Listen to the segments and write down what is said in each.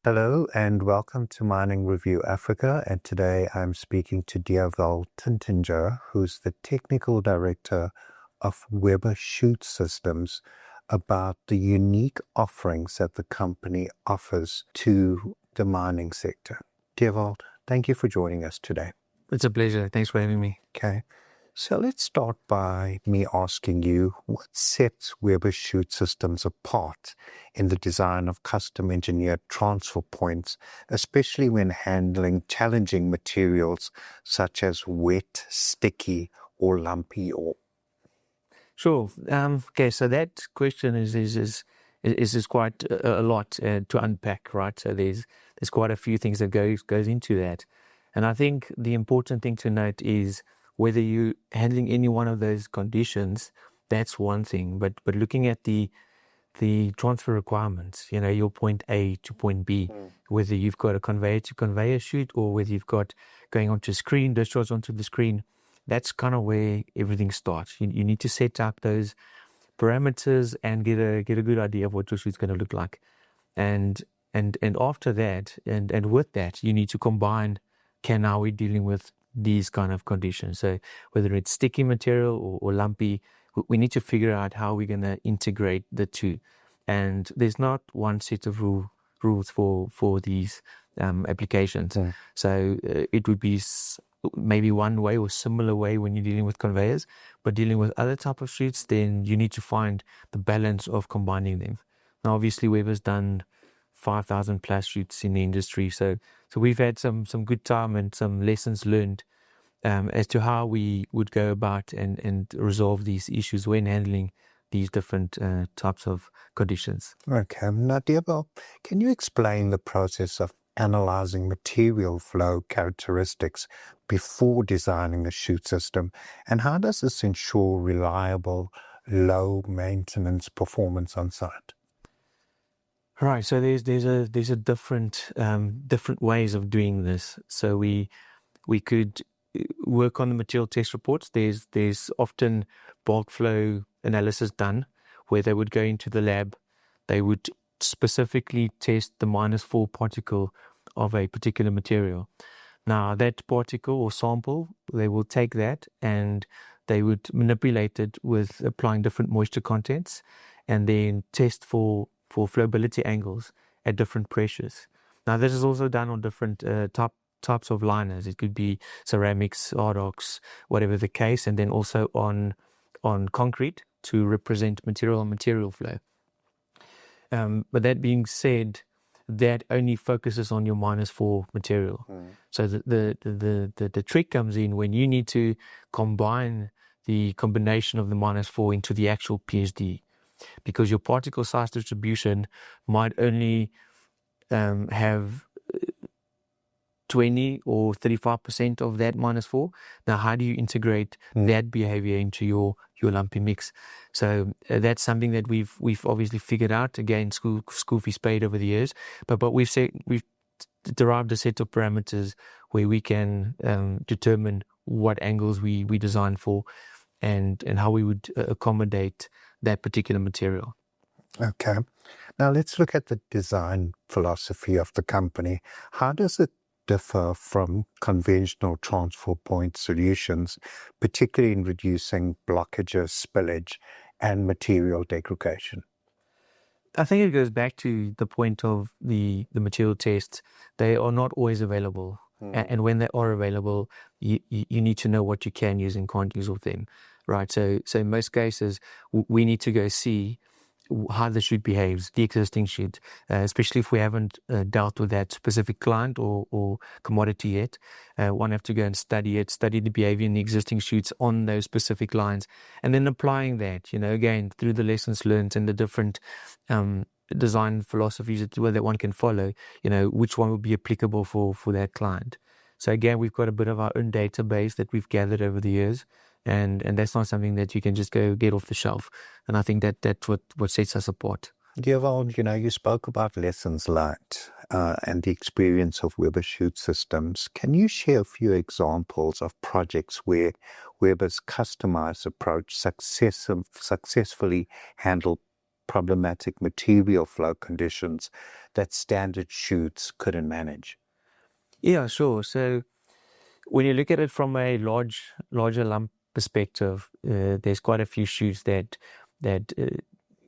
Hello and welcome to Mining Review Africa. And today I'm speaking to Dieval Tintinger, who's the Technical Director of Weba Chute Systems, about the unique offerings that the company offers to the mining sector. Dieval, thank you for joining us today. It's a pleasure. Thanks for having me. Okay. So let's start by me asking you, what sets Weba Chute Systems apart in the design of custom engineered transfer points, especially when handling challenging materials such as wet, sticky, or lumpy ore? Sure. Okay. So that question is quite a lot to unpack, right? So there's quite a few things that goes into that, and I think the important thing to note is whether you're handling any one of those conditions, that's one thing. But looking at the transfer requirements, your point A to point B, whether you've got a conveyor to conveyor chute or whether you've got going onto a screen, discharge onto the screen, that's kind of where everything starts. You need to set up those parameters and get a good idea of what your chute's going to look like. And after that, and with that, you need to combine, now we're dealing with these kind of conditions. So whether it's sticky material or lumpy, we need to figure out how we're going to integrate the two. And there's not one set of rules for these applications. So it would be maybe one way or similar way when you're dealing with conveyors, but dealing with other type of chutes, then you need to find the balance of combining them. Now, obviously, Weber's done 5,000 plus chutes in the industry, so we've had some good time and some lessons learned as to how we would go about and resolve these issues when handling these different types of conditions. Okay. Now, Dieval, can you explain the process of analyzing material flow characteristics before designing a chute system, and how does this ensure reliable, low maintenance performance on site? Right. So there's a different ways of doing this. So we could work on the material test reports. There's often bulk flow analysis done where they would go into the lab. They would specifically test the -4 particle of a particular material. Now that particle or sample, they will take that and they would manipulate it with applying different moisture contents and then test for flowability angles at different pressures. Now this is also done on different types of liners. It could be ceramics, RDox, whatever the case, and then also on concrete to represent material flow. But that being said, that only focuses on your -4 material. So the trick comes in when you need to combine the combination of the -4 into the actual PSD, because your particle size distribution might only have 20 or 35% of that -4. Now, how do you integrate that behavior into your lumpy mix? So that's something that we've obviously figured out. Again, school fees paid over the years, but we've derived a set of parameters where we can determine what angles we design for and how we would accommodate that particular material. Okay. Now let's look at the design philosophy of the company. How does it differ from conventional transfer point solutions, particularly in reducing blockages, spillage, and material degradation? I think it goes back to the point of the material tests. They are not always available. And when they are available, you need to know what you can use and can't use of them, right? So in most cases, we need to go see how the chute behaves, the existing chute, especially if we haven't dealt with that specific client or commodity yet. One have to go and study the behavior in the existing chutes on those specific lines, and then applying that, again, through the lessons learned and the different design philosophies that one can follow, which one would be applicable for that client. So again, we've got a bit of our own database that we've gathered over the years. And that's not something that you can just go get off the shelf. And I think that's what sets us apart. Dieval, you spoke about lessons learned and the experience of Weba Chute Systems. Can you share a few examples of projects where Weba's customized approach successfully handled problematic material flow conditions that standard chutes couldn't manage? Yeah, sure. So when you look at it from a larger lump perspective, there's quite a few chutes that they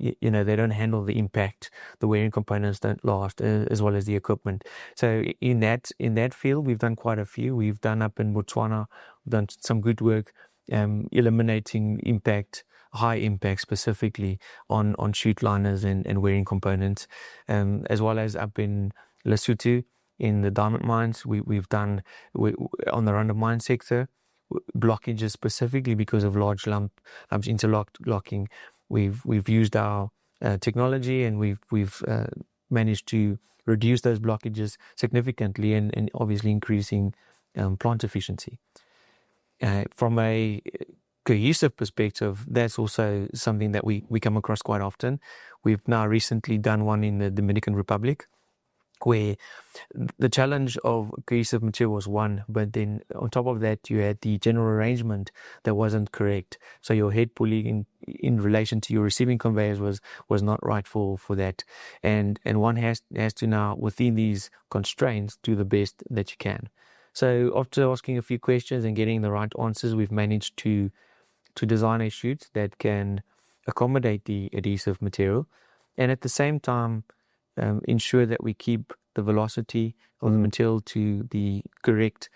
don't handle the impact. The wearing components don't last, as well as the equipment. So in that field, we've done quite a few. We've done up in Botswana, we've done some good work, eliminating high impact specifically on chute liners and wearing components, as well as up in Lesotho in the diamond mines. We've done on the run-of-mine sector blockages specifically because of large lumps interlocking. We've used our technology, and we've managed to reduce those blockages significantly, and obviously increasing plant efficiency. From a cohesive perspective, that's also something that we come across quite often. We've now recently done one in the Dominican Republic, where the challenge of cohesive material was one, but then on top of that, you had the general arrangement that wasn't correct. So your head pulley in relation to your receiving conveyors was not right for that. And one has to now, within these constraints, do the best that you can. So after asking a few questions and getting the right answers, we've managed to design a chute that can accommodate the adhesive material, and at the same time ensure that we keep the velocity of the material to the correct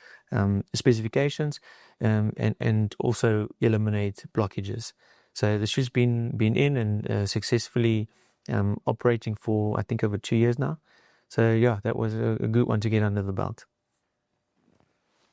specifications, and also eliminate blockages. So the chute's been in and successfully operating for, I think, over 2 years now. So yeah, that was a good one to get under the belt.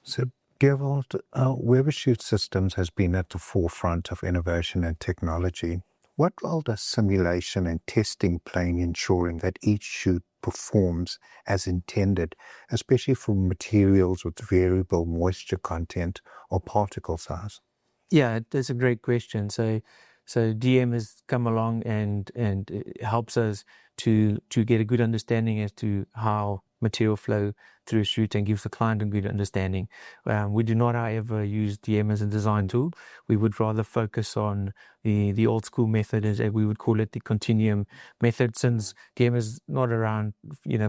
So, Gerald, Weba Chute Systems has been at the forefront of innovation and technology. What role does simulation and testing play in ensuring that each chute performs as intended, especially for materials with variable moisture content or particle size? Yeah, that's a great question. So DM has come along and it helps us to get a good understanding as to how material flow through a chute, and gives the client a good understanding. We do not, however, use DM as a design tool. We would rather focus on the old school method, as we would call it, the continuum method, since DM is not around,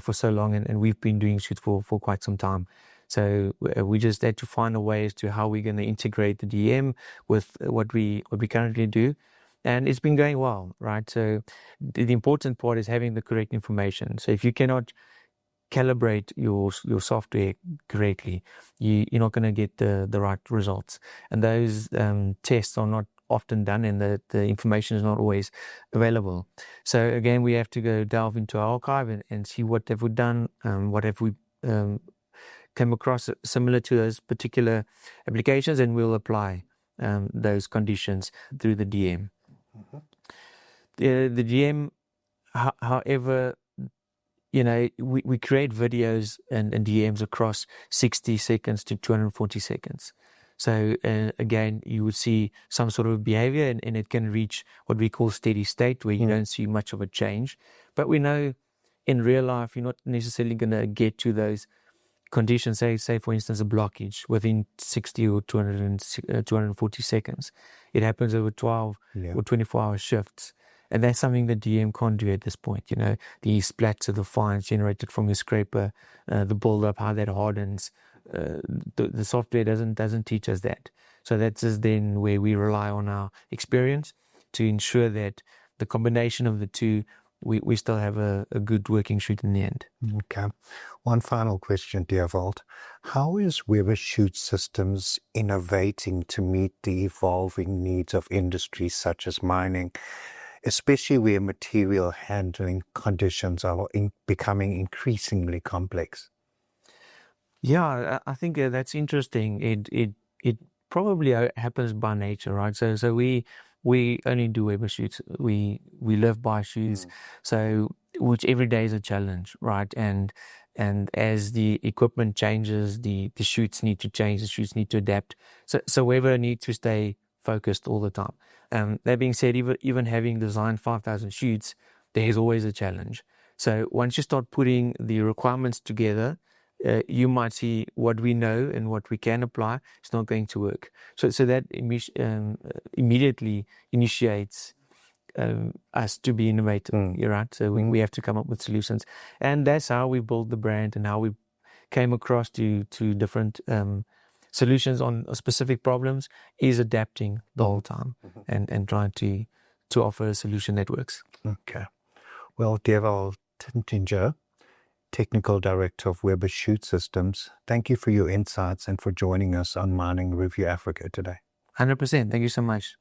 for so long, and we've been doing chutes for quite some time. So we just had to find a way as to how we're going to integrate the DM with what we currently do. And it's been going well, right? So the important part is having the correct information. So if you cannot calibrate your software correctly, you're not going to get the right results. And those tests are not often done, and the information is not always available. So again, we have to go delve into our archive and see what have we done, what have we come across similar to those particular applications, and we'll apply those conditions through the DM. Mm-hmm. The DM, however, we create videos and DMs across 60 seconds to 240 seconds. So again, you would see some sort of behavior, and it can reach what we call steady state, where you don't see much of a change. But we know in real life, you're not necessarily going to get to those conditions, say for instance, a blockage within 60 or 240 seconds. It happens over 12 or 24-hour shifts. And that's something the DM can't do at this point. The splats of the fines generated from the scraper, the build-up, how that hardens. The software doesn't teach us that. So that's just then where we rely on our experience to ensure that the combination of the two, we still have a good working chute in the end. Okay. One final question, Dewald. How is Weba Chute Systems innovating to meet the evolving needs of industries such as mining, especially where material handling conditions are becoming increasingly complex? Yeah, I think that's interesting. It probably happens by nature, right? So we only do Weba chutes. We live by chutes. So which every day is a challenge, right? And as the equipment changes, the chutes need to change. The chutes need to adapt. So Weba need to stay focused all the time. That being said, even having designed 5,000 chutes, there's always a challenge. So once you start putting the requirements together, you might see what we know and what we can apply. It's not going to work. So that immediately initiates us to be innovative. You're right. So we have to come up with solutions, and that's how we build the brand and how we came across to different solutions on specific problems, is adapting the whole time and trying to offer a solution that works. Okay. Well, Dewald Tintinger, Technical Director of Weba Chute Systems, thank you for your insights and for joining us on Mining Review Africa today. 100%. Thank you so much.